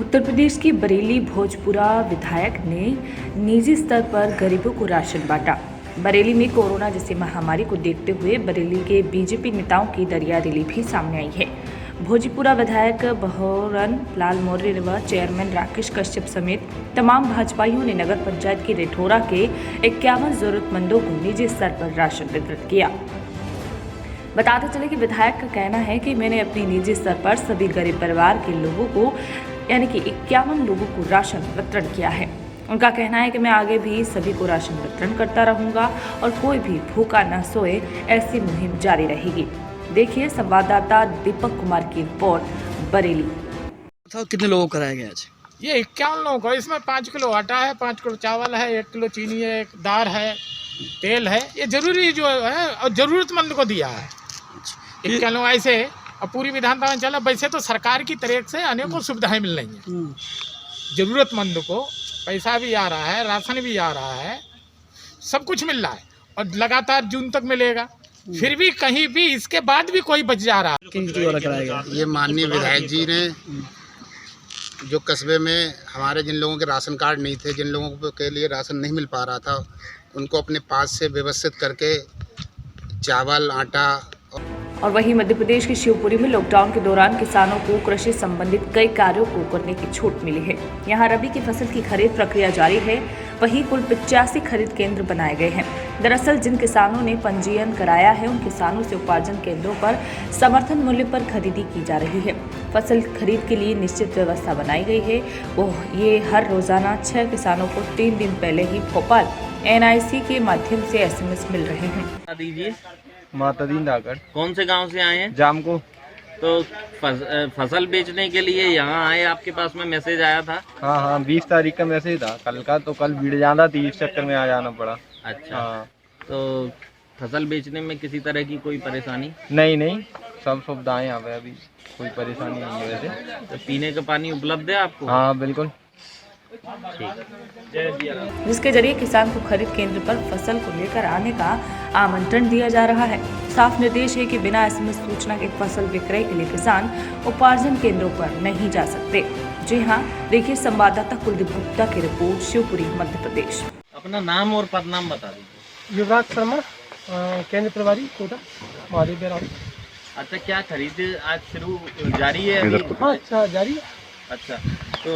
उत्तर प्रदेश की बरेली भोजपुरा विधायक ने निजी स्तर पर गरीबों को राशन बांटा। बरेली में कोरोना जैसी महामारी को देखते हुए बरेली के बीजेपी नेताओं की दरिया दिली भी सामने आई है। भोजपुरा विधायक बहरन लाल मौर्य व चेयरमैन राकेश कश्यप समेत तमाम भाजपाइयों ने नगर पंचायत की रेठोरा के 51 जरूरतमंदों को निजी स्तर पर राशन वितरित किया। बताते चले कि विधायक का कहना है कि मैंने अपने निजी स्तर पर सभी गरीब परिवार के लोगों को यानी कि 51 लोगों को राशन वितरण किया है। उनका कहना है कि मैं आगे भी सभी को राशन वितरण करता रहूंगा और कोई भी भूखा न सोए, ऐसी मुहिम जारी रहेगी। देखिए संवाददाता दीपक कुमार की रिपोर्ट बरेली। कितने लोगों को कराया गया आज? ये 51 लोगों को, इसमें 5 किलो आटा है, 5 किलो चावल है, 1 किलो चीनी है, एक दाल है, तेल है। ये जरूरी जो है और जरूरतमंद को दिया है। 51 लोग ऐसे और पूरी विधानसभा में चला। वैसे तो सरकार की तरफ से अनेकों सुविधाएं मिल रही हैं। जरूरतमंद को पैसा भी आ रहा है, राशन भी आ रहा है, सब कुछ मिल रहा है और लगातार जून तक मिलेगा। फिर भी कहीं भी इसके बाद भी कोई बच जा रहा है। किनके द्वारा कराया गया? ये माननीय विधायक जी ने जो कस्बे में हमारे जिन लोगों के राशन कार्ड नहीं थे, जिन लोगों के लिए राशन नहीं मिल पा रहा था, उनको अपने पास से व्यवस्थित करके चावल, आटा। और वहीं मध्य प्रदेश के शिवपुरी में लॉकडाउन के दौरान किसानों को कृषि संबंधित कई कार्यों को करने की छूट मिली है। यहां रबी की फसल की खरीद प्रक्रिया जारी है। वहीं कुल 85 खरीद केंद्र बनाए गए हैं। दरअसल जिन किसानों ने पंजीयन कराया है उन किसानों से उपार्जन केंद्रों पर समर्थन मूल्य पर खरीदी की जा रही है। फसल खरीद के लिए निश्चित व्यवस्था बनाई गई है। ये हर रोजाना 6 किसानों को 3 दिन पहले ही भोपाल NIC के माध्यम से SMS मिल रहे हैं। दीजिए। मातादीन धाकड़। कौन से गांव से आए हैं? जाम को। तो फसल बेचने के लिए यहाँ आए, आपके पास में मैसेज आया था? हाँ 20 तारीख का मैसेज था कल का, तो कल भीड़ ज्यादा थी, इस चक्कर में आ जाना पड़ा। अच्छा। हाँ। तो फसल बेचने में किसी तरह की कोई परेशानी? नहीं, सब सुविधाएं यहाँ पे, अभी कोई परेशानी नहीं है वैसे। तो पीने का पानी उपलब्ध है आपको? हाँ बिल्कुल। जिसके जरिए किसान को खरीद केंद्र पर फसल को लेकर आने का आमंत्रण दिया जा रहा है। साफ निर्देश है कि बिना SMS सूचना के फसल विक्रय के लिए किसान उपार्जन केंद्रों पर नहीं जा सकते। जी हाँ, देखिए संवाददाता कुलदीप गुप्ता की रिपोर्ट, शिवपुरी मध्य प्रदेश। अपना नाम और पदनाम बता दीजिए। युवराज शर्मा, केंद्र प्रभारी कोटा, महादेव बेरा। अच्छा, क्या खरीद आज शुरू जारी है अभी? हाँ, अच्छा जारी है। अच्छा, तो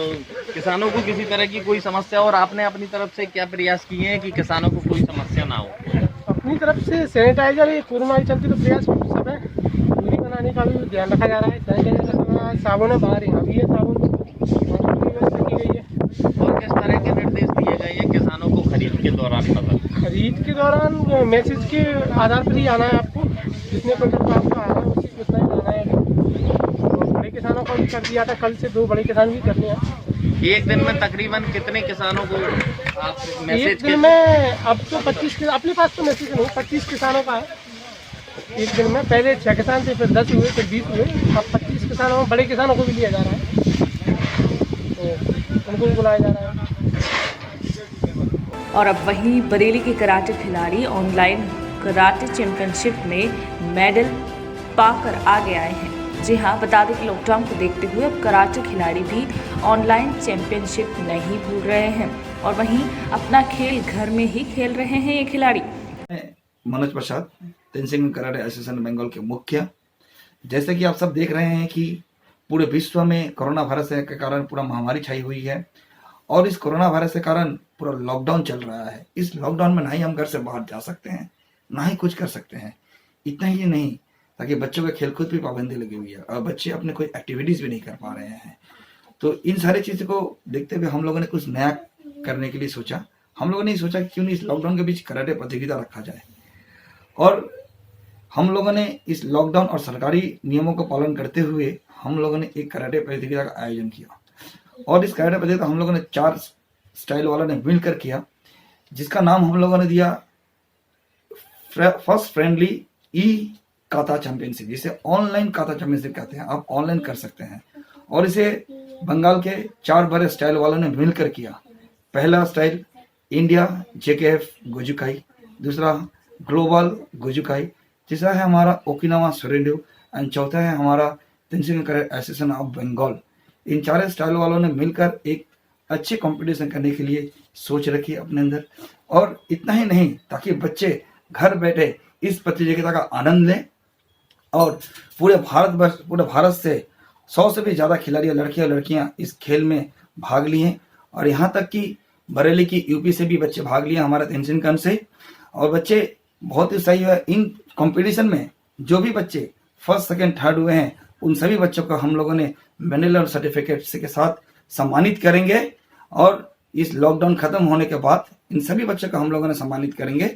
किसानों को किसी तरह की कोई समस्या, और आपने अपनी तरफ से क्या प्रयास किए हैं कि किसानों को कोई समस्या ना हो? अपनी तरफ से सैनिटाइजर, ये कोरोना की चलती तो प्रयास सब है। दूरी बनाने का भी ध्यान रखा जा रहा है। सैनिटाइजर का करना है, साबुन है, बाहर यहाँ भी है साबुन की व्यवस्था की गई है। और किस तरह के निर्देश दिए गए हैं किसानों को खरीद के दौरान? खरीद के दौरान मैसेज के आधार पर ही आना है आपको। जितने क्विंटल का आपका आ रहा है उतना ही आना है। तो बड़े किसानों का भी कर दिया था, कल से 2 बड़े किसान भी करने हैं। एक दिन में तकरीबन कितने किसानों को आप मैसेज? एक दिन में अब तो 25 अपने पास तो मैसेज नहीं, 25 किसानों का है एक दिन में। पहले 6 किसान थे, फिर 10 हुए, फिर 20 हुए, अब 25 किसानों, बड़े किसानों को भी लिया जा रहा है, तो उनको भी बुलाया जा रहा है। और अब वहीं बरेली के कराटे खिलाड़ी ऑनलाइन कराटे चैंपियनशिप में मेडल पाकर आगे आए हैं। जी हाँ, बता दें कि लॉकडाउन को देखते हुए अब कराटे खिलाड़ी भी ऑनलाइन चैंपियनशिप नहीं भूल रहे हैं और वहीं अपना खेल घर में ही खेल रहे हैं ये खिलाड़ी। मनोज प्रसाद, तेंजिंग कराटे एसोसिएशन बंगाल के मुख्य। जैसे कि आप सब देख रहे हैं कि पूरे विश्व में कोरोना वायरस के कारण पूरा महामारी छाई हुई है और इस कोरोना वायरस के कारण पूरा लॉकडाउन चल रहा है। इस लॉकडाउन में ना ही हम घर से बाहर जा सकते हैं, ना ही कुछ कर सकते हैं। इतना ही नहीं, ताकि बच्चों के खेलकूद भी पाबंदी लगी हुई है और बच्चे अपने कोई एक्टिविटीज भी नहीं कर पा रहे हैं। तो इन सारी चीज़ों को देखते हुए हम लोगों ने कुछ नया करने के लिए सोचा। हम लोगों ने सोचा कि क्यों नहीं इस लॉकडाउन के बीच कराटे प्रतियोगिता रखा जाए, और हम लोगों ने इस लॉकडाउन और सरकारी नियमों का पालन करते हुए हम लोगों ने एक कराटे प्रतियोगिता का आयोजन किया। और इस कराटे प्रतियोगिता हम लोगों ने 4 स्टाइल वालों ने मिलकर किया, जिसका नाम हम लोगों ने दिया फर्स्ट फ्रेंडली ई काता चैंपियनशिप, जिसे ऑनलाइन काता चैंपियनशिप कहते हैं। आप ऑनलाइन कर सकते हैं और इसे बंगाल के 4 बड़े स्टाइल वालों ने मिलकर किया। पहला स्टाइल इंडिया JKF गोजुकाई, दूसरा ग्लोबल गोजुकाई, तीसरा है हमारा ओकिनावा सोरेंडू एंड चौथा है हमारा Tenzing karate association of Bengal. इन चारों स्टाइल वालों ने मिलकर एक अच्छे कंपटीशन करने के लिए सोच रखी है अपने अंदर। और इतना ही नहीं, ताकि बच्चे घर बैठे इस प्रतियोगिता का आनंद लें और पूरे भारत से 100 से भी ज़्यादा खिलाड़ी लड़के और लड़कियां इस खेल में भाग लिए। और यहाँ तक कि बरेली की यूपी से भी बच्चे भाग लिए हमारे तेनसिंगकन से। और बच्चे बहुत ही सही है। इन कंपटीशन में जो भी बच्चे फर्स्ट सेकंड थर्ड हुए हैं उन सभी बच्चों को हम लोगों ने मेडल और सर्टिफिकेट के साथ सम्मानित करेंगे। और इस लॉकडाउन खत्म होने के बाद इन सभी बच्चों को हम लोगों ने सम्मानित करेंगे।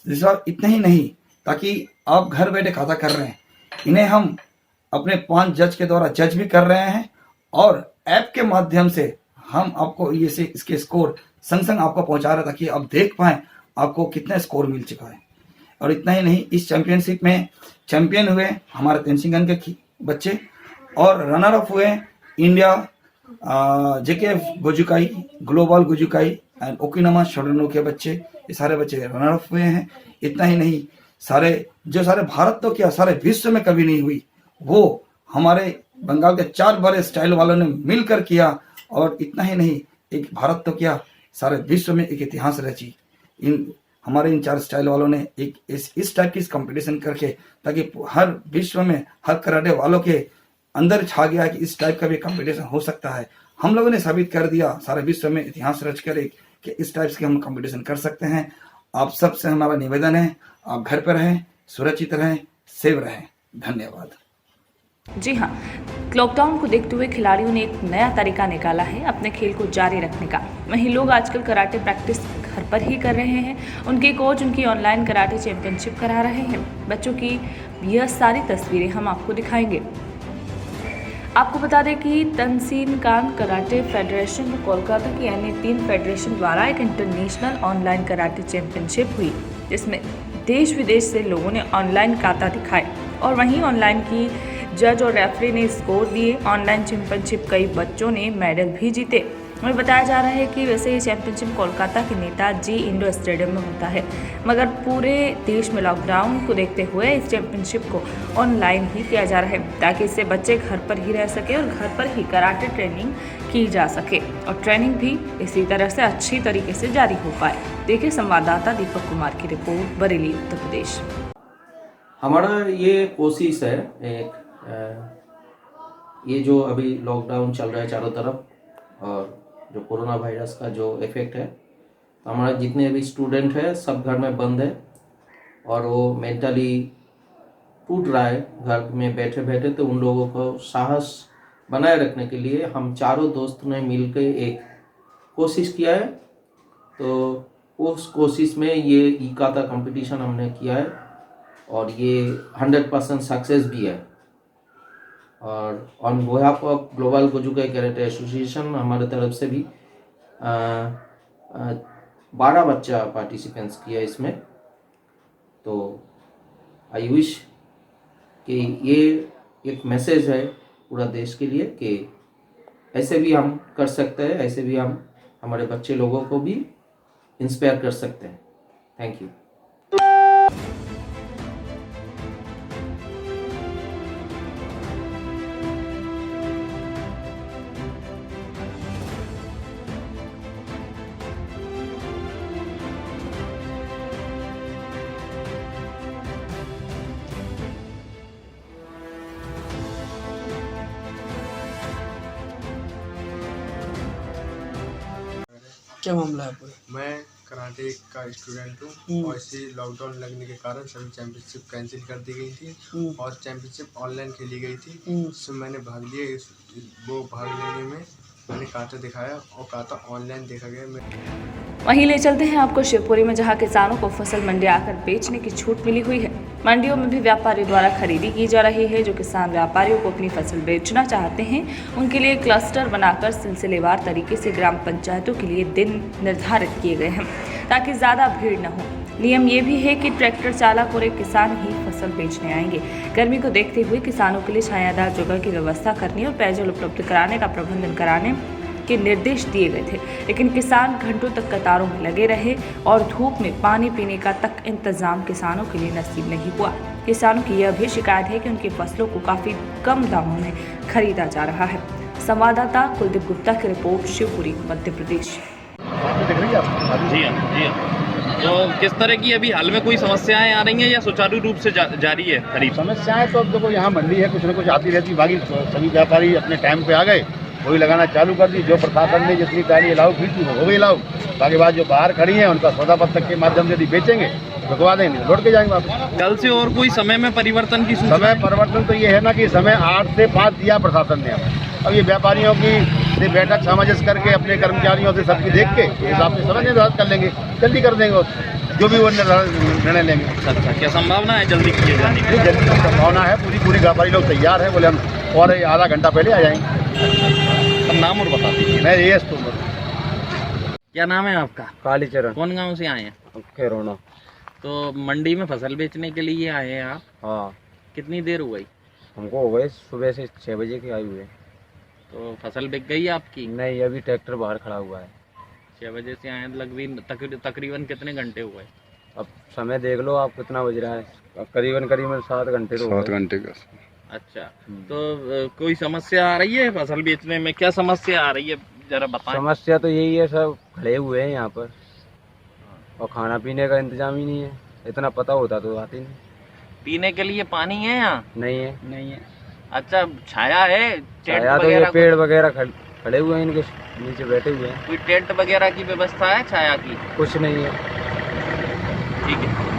इस बार इतना ही नहीं, ताकि आप घर बैठे खाता कर रहे हैं, इन्हें हम अपने 5 जज के द्वारा जज भी कर रहे हैं और ऐप के माध्यम से हम आपको ये से इसके स्कोर संग संग आपको पहुंचा रहे, ताकि आप देख पाएं आपको कितना स्कोर मिल चुका है। और इतना ही नहीं, इस चैंपियनशिप में चैंपियन हुए हमारे तेनसिंगकन के बच्चे और रनर अप हुए इंडिया जेकेएफ गोजुकाई, ग्लोबल गोजुकाई एंड ओकिनावा शोडोनो के बच्चे। ये सारे बच्चे रनर अप हुए हैं। इतना ही नहीं, सारे भारत तो क्या सारे विश्व में कभी नहीं हुई, वो हमारे बंगाल के 4 बड़े स्टाइल वालों ने मिलकर किया। और इतना ही नहीं, एक भारत तो क्या सारे विश्व में एक इतिहास रची। हमारे इन 4 स्टाइल वालों ने एक इस टाइप की कंपटीशन करके, ताकि हर विश्व में हर कराटे वालों के अंदर छा गया कि इस टाइप का भी कंपटीशन हो सकता है। हम लोगों ने साबित कर दिया सारे विश्व में इतिहास रच कर कि इस टाइप के हम कंपटीशन कर सकते हैं। आप सबसे हमारा निवेदन है, आप घर पर रहें, सुरक्षित रहें, सेफ रहें। धन्यवाद। जी हाँ, लॉकडाउन को देखते हुए खिलाड़ियों ने एक नया तरीका निकाला है अपने खेल को जारी रखने का। वहीं लोग आजकल कराटे प्रैक्टिस घर पर ही कर रहे हैं। उनके कोच उनकी ऑनलाइन कराटे चैंपियनशिप करा रहे हैं। बच्चों की यह सारी तस्वीरें हम आपको दिखाएंगे। आपको बता दें कि तेनसिंगकन कराटे फेडरेशन कोलकाता की अन्य 3 फेडरेशन द्वारा एक इंटरनेशनल ऑनलाइन कराटे चैंपियनशिप हुई, जिसमें देश विदेश से लोगों ने ऑनलाइन काता दिखाए और वहीं ऑनलाइन की जज और रेफरी ने स्कोर दिए। ऑनलाइन चैंपियनशिप कई बच्चों ने मेडल भी जीते। और बताया जा रहा है कि वैसे ये चैंपियनशिप कोलकाता के नेताजी इंडोर स्टेडियम में होता है, मगर पूरे देश में लॉकडाउन को देखते हुए इस चैंपियनशिप को ऑनलाइन ही किया जा रहा है, ताकि इससे बच्चे घर पर ही रह सके और घर पर ही कराटे ट्रेनिंग की जा सके और ट्रेनिंग भी इसी तरह से अच्छी तरीके से जारी हो पाए। देखिए संवाददाता दीपक कुमार की रिपोर्ट, बरेली, उत्तर प्रदेश। हमारा ये कोशिश है ये जो अभी लॉकडाउन चल रहा है चारों तरफ और जो कोरोना वायरस का जो इफेक्ट है, तो हमारा जितने भी स्टूडेंट है सब घर में बंद है और वो मेंटली टूट रहा है घर में बैठे बैठे। तो उन लोगों को साहस बनाए रखने के लिए हम चारों दोस्तों ने मिलकर एक कोशिश किया है। तो उस कोशिश में ये इकाता कंपटीशन हमने किया है और ये 100% सक्सेस भी है। और on behalf of global Gojukai karate association हमारे तरफ से भी 12 बच्चा पार्टिसिपेंट्स किया इसमें। तो आई विश कि ये एक मैसेज है पूरा देश के लिए कि ऐसे भी हम कर सकते हैं, ऐसे भी हम हमारे बच्चे लोगों को भी इंस्पायर कर सकते हैं। Thank you. क्या मामला है पूरा? मैं कराटे का स्टूडेंट हूँ और इसी लॉकडाउन लगने के कारण सभी चैंपियनशिप कैंसिल कर दी गई थी और चैंपियनशिप ऑनलाइन खेली गई थी। उसमें मैंने भाग लिया। वो भाग लेने में मैंने काता दिखाया और काता ऑनलाइन देखा गया। वहीं ले चलते हैं आपको शिवपुरी में, जहां किसानों को फसल मंडी आकर बेचने की छूट मिली हुई है। मंडियों में भी व्यापारियों द्वारा खरीदी की जा रही है। जो किसान व्यापारियों को अपनी फसल बेचना चाहते हैं उनके लिए क्लस्टर बनाकर सिलसिलेवार तरीके से ग्राम पंचायतों के लिए दिन निर्धारित किए गए हैं, ताकि ज़्यादा भीड़ न हो। नियम ये भी है कि ट्रैक्टर चालक और एक किसान ही फसल बेचने आएंगे। गर्मी को देखते हुए किसानों के लिए छायादार जगह की व्यवस्था करने और पेयजल उपलब्ध कराने का प्रबंधन कराने के निर्देश दिए गए थे, लेकिन किसान घंटों तक कतारों में लगे रहे और धूप में पानी पीने का तक इंतजाम किसानों के लिए नसीब नहीं हुआ। किसानों की यह भी शिकायत है कि उनकी फसलों को काफ़ी कम दामों में खरीदा जा रहा है। संवाददाता कुलदीप गुप्ता की रिपोर्ट, शिवपुरी, मध्य प्रदेश। जी हाँ, जी हाँ। तो किस तरह की अभी हाल में कोई समस्याएं आ रही हैं या सुचारू रूप से जारी है खरीद? समस्याएं तो अब देखो यहाँ मंडी है, कुछ न कुछ आती रहती, बाकी सभी व्यापारी अपने टाइम पे आ गए, वही लगाना चालू कर दी। जो प्रशासन ने जितनी गाड़ी अलाउ की थी वो भी अलाउ, बाकी बात जो बाहर खड़ी है उनका सौदा पत्रक के माध्यम से यदि बेचेंगे रुकवा देंगे, लौट के जाएंगे वापस। कल से और कोई समय में परिवर्तन की सूचना? समय परिवर्तन तो ये है ना कि समय 8 से 5 दिया प्रशासन ने हमें। अब ये व्यापारियों की से बैठक सामंजस्य करके अपने कर्मचारियों से सबकी देख के उस हिसाब से समय निर्धारित कर लेंगे, जल्दी कर देंगे जो भी वो निर्णय लेंगे। अच्छा, क्या संभावना है जल्दी किए जाने की? जल्दी की संभावना है, पूरी व्यापारी लोग तैयार है, बोले हम और आधा घंटा पहले आ जाएंगे। अब नाम और बता दीजिए। मैं ये तो क्या नाम है आपका? कालीचरण कौन गांव से आए हैं? खेरोना। तो मंडी में फसल बेचने के लिए आए हैं आप? हाँ, कितनी देर हो गई? हमको हो गए सुबह से 6 बजे के आए हुए। तो फसल बिक गई आपकी? नहीं, अभी ट्रैक्टर बाहर खड़ा हुआ है। 6 बजे से आए लगभग तकरीबन कितने घंटे हुए? अब समय देख लो आप कितना बज रहा है, करीबन 7 घंटे तो 7 घंटे का। अच्छा, तो कोई समस्या आ रही है फसल बेचने में? क्या समस्या आ रही है जरा बताएं। समस्या तो यही है, सब खड़े हुए हैं यहाँ पर और खाना पीने का इंतजाम ही नहीं है। इतना पता होता तो आती नहीं। पीने के लिए पानी है यहाँ? नहीं है। नहीं है। अच्छा, छाया है? टेंट छाया तो ये वगैरह पेड़ वगैरह खड़े हुए हैं, इनके नीचे बैठे हुए हैं। कोई टेंट वगैरह की व्यवस्था है छाया की? कुछ नहीं है। ठीक है।